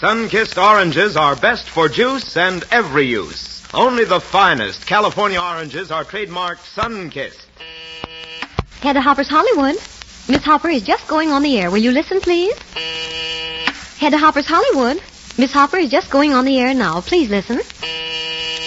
Sun-kissed oranges are best for juice and every use. Only the finest California oranges are trademarked Sun-kissed. Hedda Hopper's Hollywood. Miss Hopper is just going on the air. Will you listen, please? Hedda Hopper's Hollywood. Miss Hopper is just going on the air now. Please listen.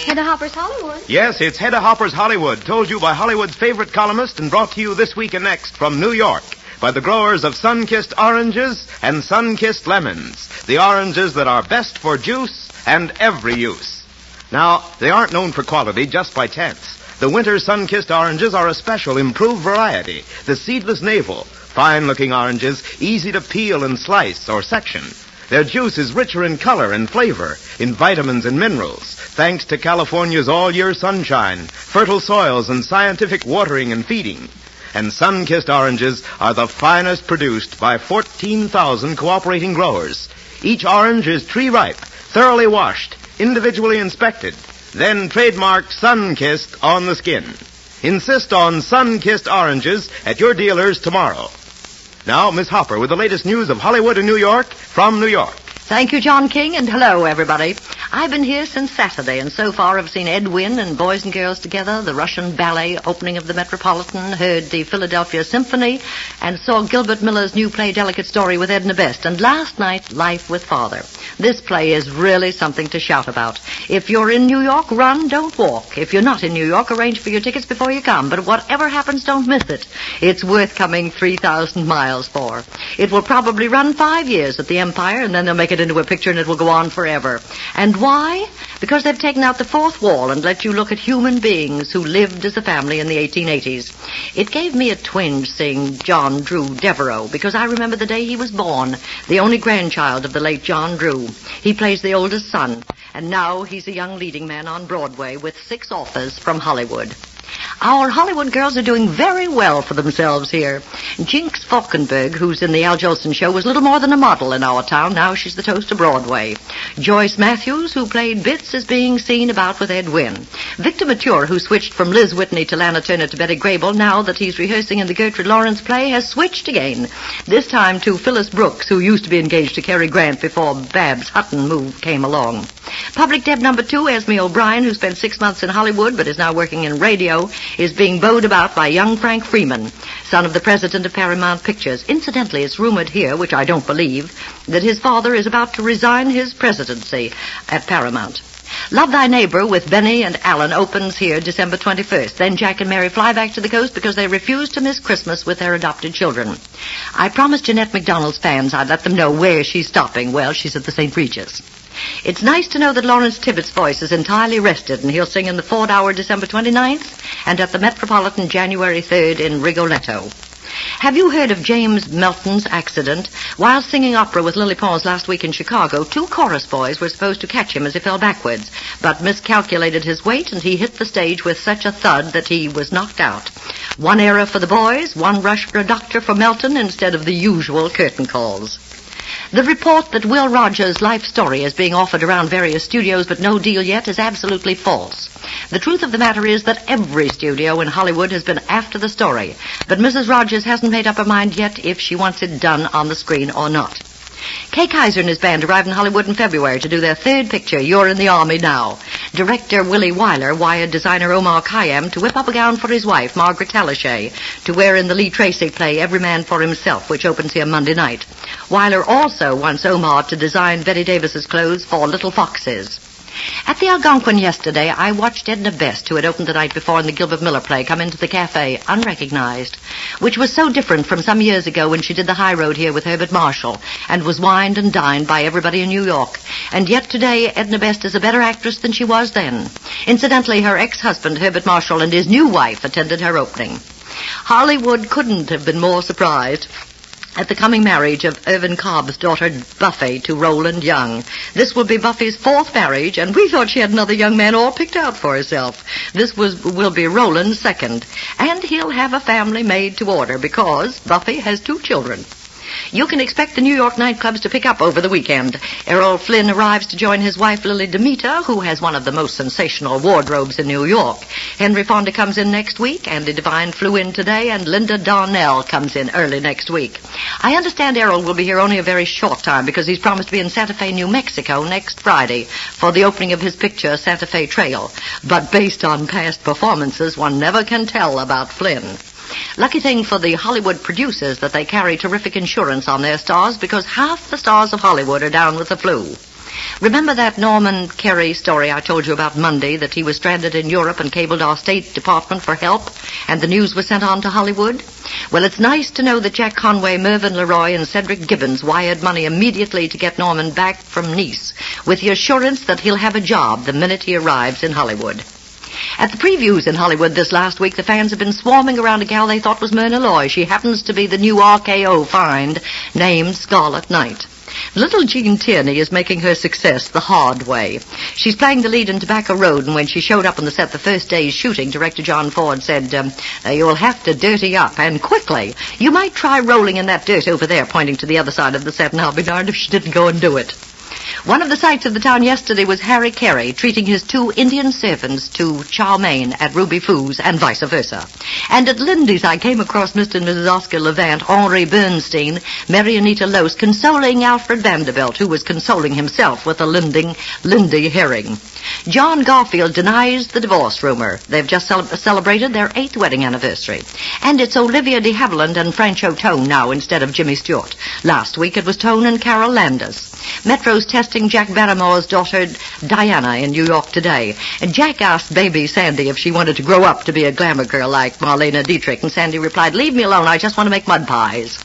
Hedda Hopper's Hollywood. Yes, it's Hedda Hopper's Hollywood, told you by Hollywood's favorite columnist and brought to you this week and next from New York by the growers of sun-kissed oranges and sun-kissed lemons, the oranges that are best for juice and every use. Now, they aren't known for quality just by chance. The winter sun-kissed oranges are a special improved variety, the seedless navel, fine-looking oranges, easy to peel and slice or section. Their juice is richer in color and flavor, in vitamins and minerals, thanks to California's all-year sunshine, fertile soils, and scientific watering and feeding. And sun-kissed oranges are the finest produced by 14,000 cooperating growers. Each orange is tree-ripe, thoroughly washed, individually inspected, then trademarked sun-kissed on the skin. Insist on sun-kissed oranges at your dealers tomorrow. Now, Miss Hopper with the latest news of Hollywood and New York from New York. Thank you, John King, and hello, everybody. I've been here since Saturday, and so far I've seen Ed Wynn and Boys and Girls Together, the Russian Ballet opening of the Metropolitan, heard the Philadelphia Symphony, and saw Gilbert Miller's new play Delicate Story with Edna Best, and last night, Life with Father. This play is really something to shout about. If you're in New York, run, don't walk. If you're not in New York, arrange for your tickets before you come, but whatever happens, don't miss it. It's worth coming 3,000 miles for. It will probably run 5 years at the Empire, and then they'll make it into a picture and it will go on forever. And why? Because they've taken out the fourth wall and let you look at human beings who lived as a family in the 1880s. It gave me a twinge seeing John Drew Devereaux, because I remember the day he was born, the only grandchild of the late John Drew. He plays the oldest son, and now he's a young leading man on Broadway with 6 offers from Hollywood. Our Hollywood girls are doing very well for themselves here. Jinx Falkenberg, who's in the Al Jolson show, was little more than a model in our town. Now she's the toast of Broadway. Joyce Matthews, who played Bits, is being seen about with Ed Wynn. Victor Mature, who switched from Liz Whitney to Lana Turner to Betty Grable, now that he's rehearsing in the Gertrude Lawrence play, has switched again. This time to Phyllis Brooks, who used to be engaged to Cary Grant before Babs Hutton came along. Public Deb number 2, Esme O'Brien, who spent 6 months in Hollywood but is now working in radio, is being bowed about by young Frank Freeman, son of the president of Paramount Pictures. Incidentally, it's rumored here, which I don't believe, that his father is about to resign his presidency at Paramount. Love Thy Neighbor with Benny and Alan opens here December 21st. Then Jack and Mary fly back to the coast because they refuse to miss Christmas with their adopted children. I promised Jeanette MacDonald's fans I'd let them know where she's stopping. Well, she's at the St. Regis. It's nice to know that Lawrence Tibbetts' voice is entirely rested, and he'll sing in the Ford Hour December 29th and at the Metropolitan January 3rd in Rigoletto. Have you heard of James Melton's accident? While singing opera with Lily Pons last week in Chicago, 2 chorus boys were supposed to catch him as he fell backwards, but miscalculated his weight, and he hit the stage with such a thud that he was knocked out. 1 error for the boys, 1 rush for a doctor for Melton instead of the usual curtain calls. The report that Will Rogers' life story is being offered around various studios but no deal yet is absolutely false. The truth of the matter is that every studio in Hollywood has been after the story, but Mrs. Rogers hasn't made up her mind yet if she wants it done on the screen or not. Kay Kaiser and his band arrived in Hollywood in February to do their 3rd picture, You're in the Army Now. Director Willie Wyler wired designer Omar Khayyam to whip up a gown for his wife, Margaret Talashay, to wear in the Lee Tracy play Every Man for Himself, which opens here Monday night. Wyler also wants Omar to design Betty Davis's clothes for Little Foxes. At the Algonquin yesterday, I watched Edna Best, who had opened the night before in the Gilbert Miller play, come into the cafe, unrecognized, which was so different from some years ago when she did the high road here with Herbert Marshall and was wined and dined by everybody in New York. And yet today, Edna Best is a better actress than she was then. Incidentally, her ex-husband, Herbert Marshall, and his new wife attended her opening. Hollywood couldn't have been more surprised at the coming marriage of Irvin Cobb's daughter Buffy to Roland Young. This will be Buffy's 4th marriage, and we thought she had another young man all picked out for herself. This will be Roland's 2nd, and he'll have a family made to order because Buffy has 2 children. You can expect the New York nightclubs to pick up over the weekend. Errol Flynn arrives to join his wife, Lily Demeter, who has one of the most sensational wardrobes in New York. Henry Fonda comes in next week, Andy Devine flew in today, and Linda Darnell comes in early next week. I understand Errol will be here only a very short time because he's promised to be in Santa Fe, New Mexico next Friday for the opening of his picture, Santa Fe Trail. But based on past performances, one never can tell about Flynn. Lucky thing for the Hollywood producers that they carry terrific insurance on their stars because half the stars of Hollywood are down with the flu. Remember that Norman Kerry story I told you about Monday, that he was stranded in Europe and cabled our State Department for help, and the news was sent on to Hollywood? Well, it's nice to know that Jack Conway, Mervyn LeRoy, and Cedric Gibbons wired money immediately to get Norman back from Nice, with the assurance that he'll have a job the minute he arrives in Hollywood. At the previews in Hollywood this last week, the fans have been swarming around a gal they thought was Myrna Loy. She happens to be the new RKO find named Scarlet Knight. Little Jean Tierney is making her success the hard way. She's playing the lead in Tobacco Road, and when she showed up on the set the first day's shooting, director John Ford said, you'll have to dirty up, and quickly. You might try rolling in that dirt over there, pointing to the other side of the set, and I'll be darned if she didn't go and do it. One of the sights of the town yesterday was Harry Carey treating his 2 Indian servants to chow mein at Ruby Foo's and vice versa. And at Lindy's I came across Mr. and Mrs. Oscar Levant, Henri Bernstein, Mary Anita Lose, consoling Alfred Vanderbilt, who was consoling himself with a Lindy herring. John Garfield denies the divorce rumor. They've just celebrated their 8th wedding anniversary. And it's Olivia de Havilland and Francho Tone now instead of Jimmy Stewart. Last week it was Tone and Carol Landis. Metro's testing Jack Barrymore's daughter Diana in New York today. And Jack asked baby Sandy if she wanted to grow up to be a glamour girl like Marlene Dietrich, and Sandy replied, "Leave me alone, I just want to make mud pies."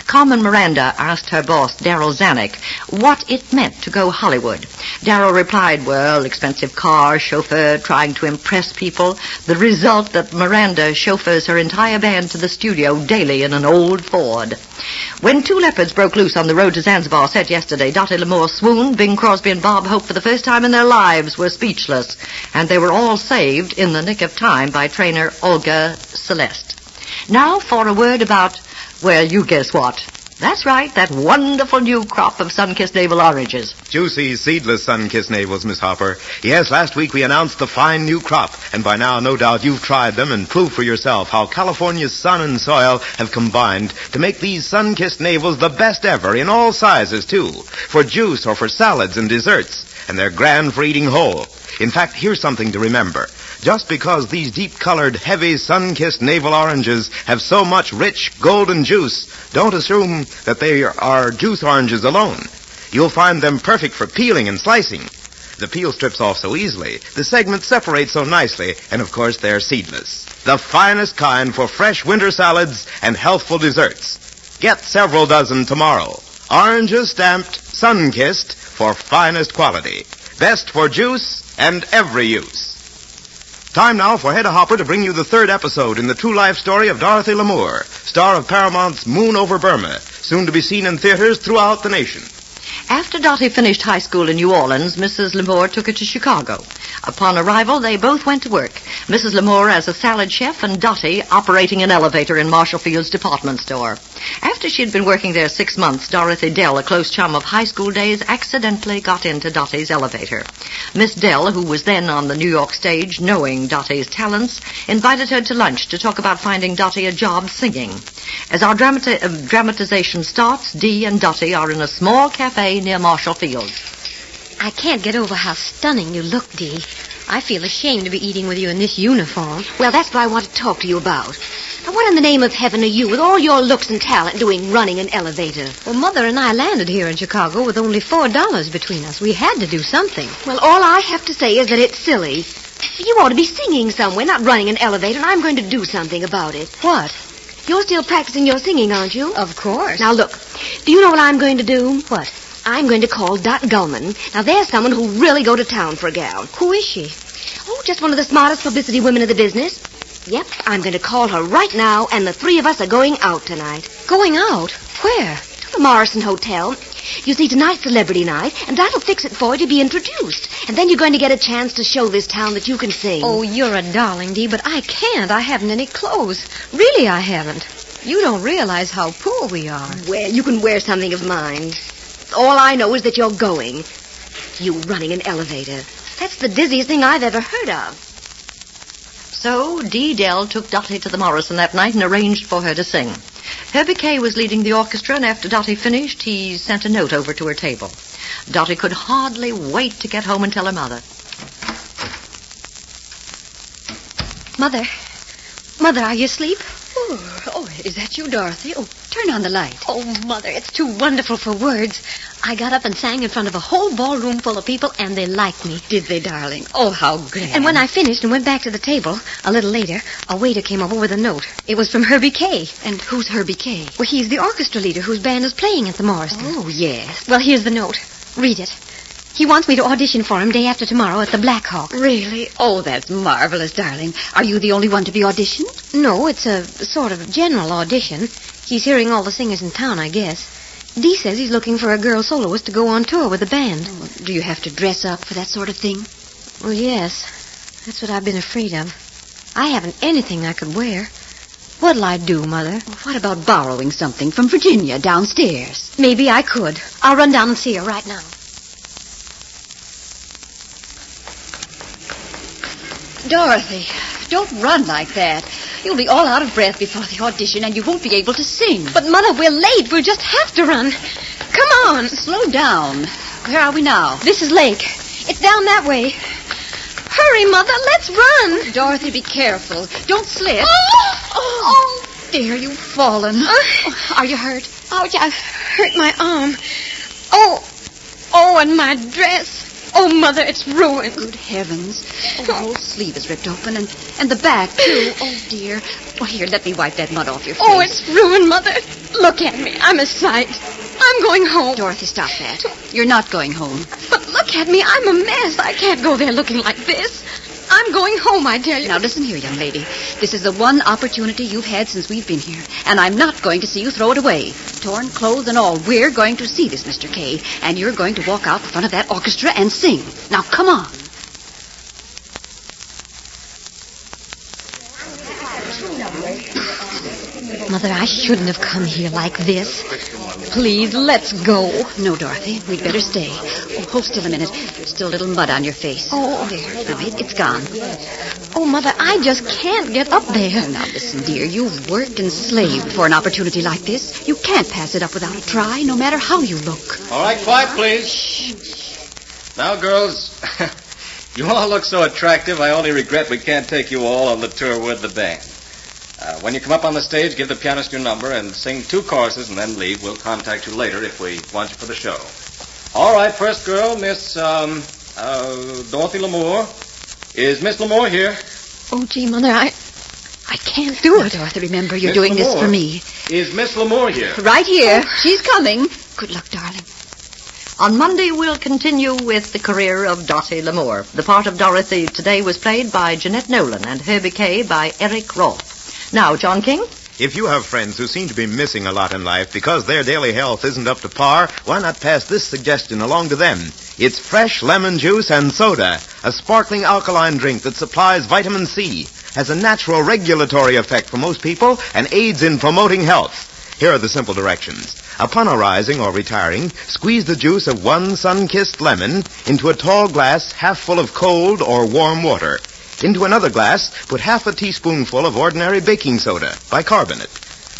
Carmen Miranda asked her boss, Darryl Zanuck, what it meant to go Hollywood. Darryl replied, well, expensive car, chauffeur, trying to impress people. The result that Miranda chauffeurs her entire band to the studio daily in an old Ford. When 2 leopards broke loose on the road to Zanzibar set yesterday, Dottie L'Amour swooned, Bing Crosby and Bob Hope for the first time in their lives were speechless, and they were all saved in the nick of time by trainer Olga Celeste. Now for a word about, well, you guess what. That's right, that wonderful new crop of sun-kissed navel oranges. Juicy, seedless sun-kissed navels, Miss Hopper. Yes, last week we announced the fine new crop, and by now no doubt you've tried them and proved for yourself how California's sun and soil have combined to make these sun-kissed navels the best ever in all sizes, too, for juice or for salads and desserts, and they're grand for eating whole. In fact, here's something to remember. Just because these deep-colored, heavy, sun-kissed navel oranges have so much rich, golden juice, don't assume that they are juice oranges alone. You'll find them perfect for peeling and slicing. The peel strips off so easily, the segments separate so nicely, and of course they're seedless. The finest kind for fresh winter salads and healthful desserts. Get several dozen tomorrow. Oranges stamped, sun-kissed for finest quality. Best for juice and every use. Time now for Hedda Hopper to bring you the 3rd episode in the true life story of Dorothy L'Amour, star of Paramount's Moon Over Burma, soon to be seen in theaters throughout the nation. After Dottie finished high school in New Orleans, Mrs. L'Amour took her to Chicago. Upon arrival, they both went to work. Mrs. L'Amour as a salad chef and Dottie operating an elevator in Marshall Field's department store. After she had been working there 6 months, Dorothy Dell, a close chum of high school days, accidentally got into Dottie's elevator. Miss Dell, who was then on the New York stage, knowing Dottie's talents, invited her to lunch to talk about finding Dottie a job singing. As our dramatization starts, Dee and Dottie are in a small cafe near Marshall Field. I can't get over how stunning you look, Dee. I feel ashamed to be eating with you in this uniform. Well, that's what I want to talk to you about. Now, what in the name of heaven are you, with all your looks and talent, doing running an elevator? Well, Mother and I landed here in Chicago with only $4 between us. We had to do something. Well, all I have to say is that it's silly. You ought to be singing somewhere, not running an elevator, and I'm going to do something about it. What? You're still practicing your singing, aren't you? Of course. Now, look, do you know what I'm going to do? What? I'm going to call Dot Gullman. Now, there's someone who'll really go to town for a gal. Who is she? Oh, just one of the smartest publicity women in the business. Yep, I'm going to call her right now, and the 3 of us are going out tonight. Going out? Where? To the Morrison Hotel. You see, tonight's celebrity night, and Dot'll fix it for you to be introduced. And then you're going to get a chance to show this town that you can sing. Oh, you're a darling, Dee, but I can't. I haven't any clothes. Really, I haven't. You don't realize how poor we are. Well, you can wear something of mine. All I know is that you're going. You running an elevator. That's the dizziest thing I've ever heard of. So Dee Dell took Dottie to the Morrison that night and arranged for her to sing. Herbie Kay was leading the orchestra, and after Dottie finished, he sent a note over to her table. Dottie could hardly wait to get home and tell her mother. Mother, are you asleep? Oh, is that you, Dorothy? Oh, turn on the light. Oh, Mother, it's too wonderful for words. I got up and sang in front of a whole ballroom full of people, and they liked me. Did they, darling? Oh, how grand. And when I finished and went back to the table, a little later, a waiter came over with a note. It was from Herbie Kay. And who's Herbie Kay? Well, he's the orchestra leader whose band is playing at the Morrison. Oh, yes. Well, here's the note. Read it. He wants me to audition for him day after tomorrow at the Black Hawk. Really? Oh, that's marvelous, darling. Are you the only one to be auditioned? No, it's a sort of general audition. He's hearing all the singers in town, I guess. Dee says he's looking for a girl soloist to go on tour with the band. Oh, do you have to dress up for that sort of thing? Well, yes. That's what I've been afraid of. I haven't anything I could wear. What'll I do, Mother? Well, what about borrowing something from Virginia downstairs? Maybe I could. I'll run down and see her right now. Dorothy, don't run like that. You'll be all out of breath before the audition, and you won't be able to sing. But, Mother, we're late. We'll just have to run. Come on. Slow down. Where are we now? This is Lake. It's down that way. Hurry, Mother. Let's run. Dorothy, be careful. Don't slip. Oh, dear, you've fallen. Are you hurt? ouch, I've hurt my arm. Oh, and my dress. Oh, Mother, it's ruined. Good heavens. Oh, the whole sleeve is ripped open, and the back, too. Oh, dear. Oh, here, let me wipe that mud off your face. Oh, it's ruined, Mother. Look at me. I'm a sight. I'm going home. Dorothy, stop that. You're not going home. But look at me. I'm a mess. I can't go there looking like this. I'm going home, I tell you. Now, listen here, young lady. This is the one opportunity you've had since we've been here, and I'm not going to see you throw it away. Torn clothes and all. We're going to see this, Mr. Kay, and you're going to walk out in front of that orchestra and sing. Now, come on. Mother, I shouldn't have come here like this. Please, let's go. No, Dorothy, we'd better stay. Oh, hold still a minute. There's still a little mud on your face. Oh. There. Now, it's gone. Oh, Mother, I just can't get up there. Now, listen, dear. You've worked and slaved for an opportunity like this. You can't pass it up without a try, no matter how you look. All right, quiet, please. Shh. Now, girls, you all look so attractive, I only regret we can't take you all on the tour with the band. When you come up on the stage, give the pianist your number and sing 2 choruses and then leave. We'll contact you later if we want you for the show. All right, first girl, Miss Dorothy Lamour. Is Miss Lamour here? Oh, gee, Mother, I can't do Now, it. Dorothy, remember, you're Miss doing this Lamour. for me. Is Miss Lamour here? Right here. She's coming. Good luck, darling. On Monday, we'll continue with the career of Dottie Lamour. The part of Dorothy today was played by Jeanette Nolan and Herbie Kay by Eric Roth. Now, John King? If you have friends who seem to be missing a lot in life because their daily health isn't up to par, why not pass this suggestion along to them? It's fresh lemon juice and soda, a sparkling alkaline drink that supplies vitamin C, has a natural regulatory effect for most people, and aids in promoting health. Here are the simple directions. Upon arising or retiring, squeeze the juice of 1 sun-kissed lemon into a tall glass half full of cold or warm water. Into another glass, put half a teaspoonful of ordinary baking soda, bicarbonate.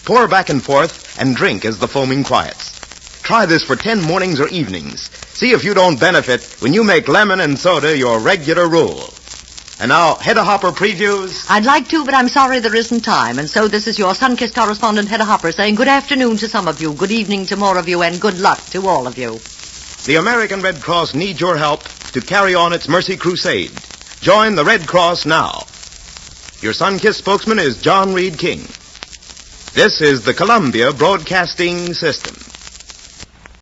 Pour back and forth and drink as the foaming quiets. Try this for 10 mornings or evenings. See if you don't benefit when you make lemon and soda your regular rule. And now, Hedda Hopper previews. I'd like to, but I'm sorry there isn't time. And so this is your Sun-Kissed correspondent, Hedda Hopper, saying good afternoon to some of you, good evening to more of you, and good luck to all of you. The American Red Cross needs your help to carry on its mercy crusade. Join the Red Cross now. Your Sun-Kissed spokesman is John Reed King. This is the Columbia Broadcasting System.